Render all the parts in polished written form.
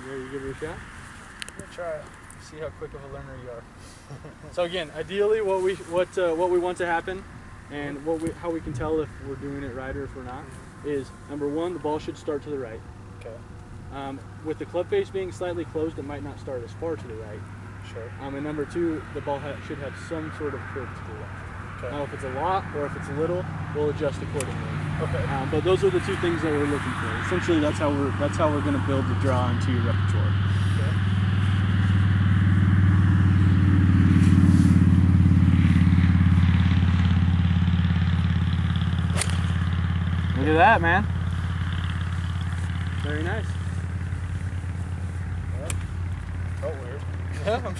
You ready to give it a shot? I'm gonna try. See how quick of a learner you are. So again, ideally, what we want to happen, and how we can tell if we're doing it right or if we're not, is number one, the ball should start to the right. Okay. With the club face being slightly closed, it might not start as far to the right. Sure. And number two, the ball should have some sort of curve to the left. Okay. Now, if it's a lot or if it's a little, we'll adjust accordingly. Okay. But those are the two things that we're looking for. Essentially, that's how we're going to build the draw into your repertoire. Okay. Look at that, man. Very nice. Yeah. Felt weird. Yeah, I'm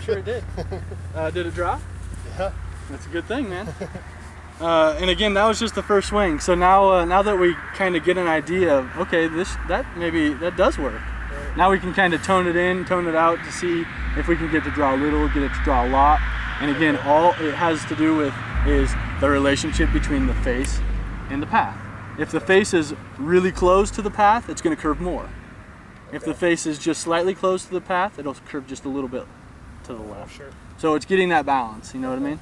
sure it did. Did it draw? Yeah. That's a good thing, man. And again, that was just the first swing. So now that we kind of get an idea of, okay, that does work. Right. Now we can kind of tone it in, tone it out to see if we can get to draw a little, get it to draw a lot. And again, all it has to do with is the relationship between the face and the path. If the face is really close to the path, it's going to curve more. Okay. If the face is just slightly close to the path, it'll curve just a little bit to the left. Sure. So it's getting that balance, you know what I mean?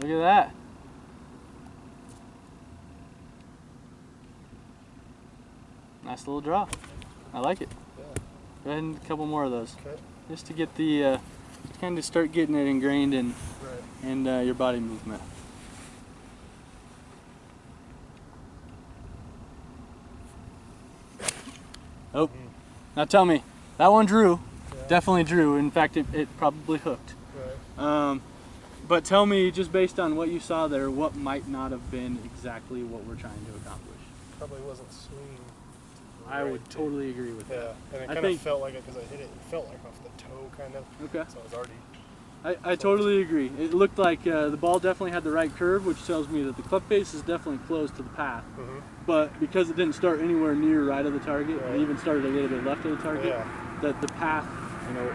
Look at that. Nice little draw. I like it. Yeah. Go ahead and a couple more of those. Okay. Just to get the, kind of start getting it ingrained in, Right. your body movement. Oh, now tell me, that one drew. Yeah. Definitely drew. In fact, it probably hooked. Right. But tell me, just based on what you saw there, what might not have been exactly what we're trying to accomplish? Probably wasn't swinging. I would totally agree with that. Yeah, and it I kind of think- felt like it because I hit it. It felt like off the toe, kind of. Okay. So I was already. I totally agree. It looked like the ball definitely had the right curve, which tells me that the club face is definitely close to the path. Mm-hmm. But because it didn't start anywhere near right of the target, Right. it even started a little bit left of the target, Yeah. that the path,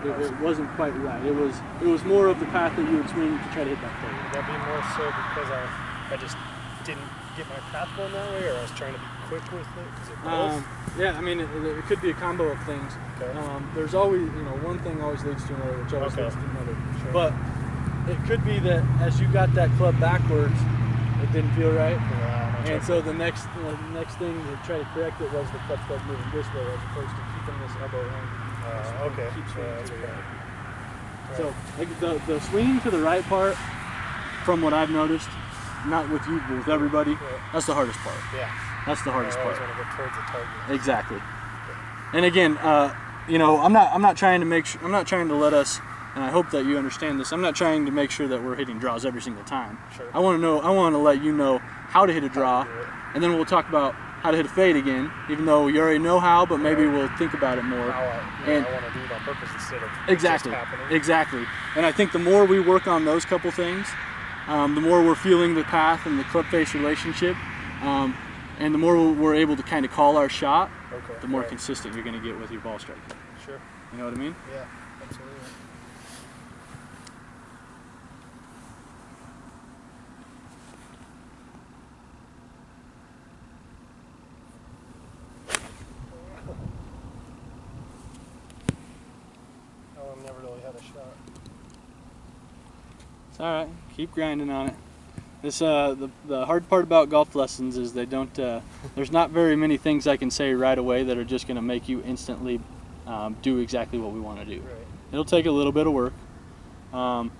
it wasn't quite right. It was more of the path that you would swing to try to hit that target. Would that be more so because I just didn't get my path going that way, or I was trying to be quick with it? Is it both? Yeah, I mean, it could be a combo of things. Okay. There's always, one thing always leads to another, which always Okay. leads to another. Sure. But it could be that as you got that club backwards, it didn't feel right. Yeah, And so the next thing to try to correct it was the club start moving this way as opposed to keeping this elbow in. okay. Keep swinging to the okay. right. So like the swinging to the right part, from what I've noticed, not with you, but with everybody, Yeah. that's the hardest part. Yeah. That's the hardest I always part. want to go towards the target. Exactly. And again, I'm not trying to I'm not trying to let us, and I hope that you understand this. I'm not trying to make sure that we're hitting draws every single time. Sure. I want to let you know how to hit a draw, do it. and then we'll talk about how to hit a fade again. Even though you already know how, but maybe we'll think about it more. How I And- want to do it on purpose instead of Exactly. just happening. Exactly. And I think the more we work on those couple things, the more we're feeling the path and the club face relationship, and the more we're able to kind of call our shot, Okay. the more Right. consistent you're going to get with your ball striking. Sure. You know what I mean? Yeah. Absolutely. I've never really had a shot. It's all right. Keep grinding on it. This the hard part about golf lessons is they don't. There's not very many things I can say right away that are just going to make you instantly do exactly what we want to do. Right. It'll take a little bit of work, and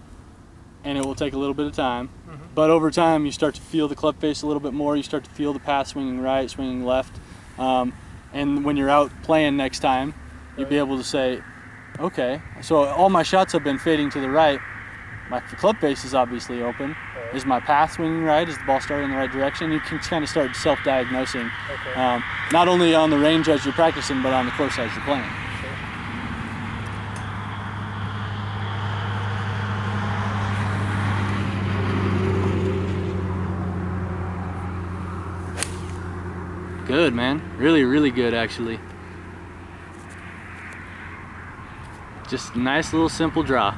it will take a little bit of time. Mm-hmm. But over time, you start to feel the club face a little bit more. You start to feel the path swinging right, swinging left, and when you're out playing next time, you'll be able to say, okay, so all my shots have been fading to the right. My club face is obviously open. Right. Is my path swinging right? Is the ball starting in the right direction? You can kind of start self-diagnosing, Okay. not only on the range as you're practicing, but on the course as you're playing. Sure. Good, man. Really, really good, actually. Just a nice little simple draw.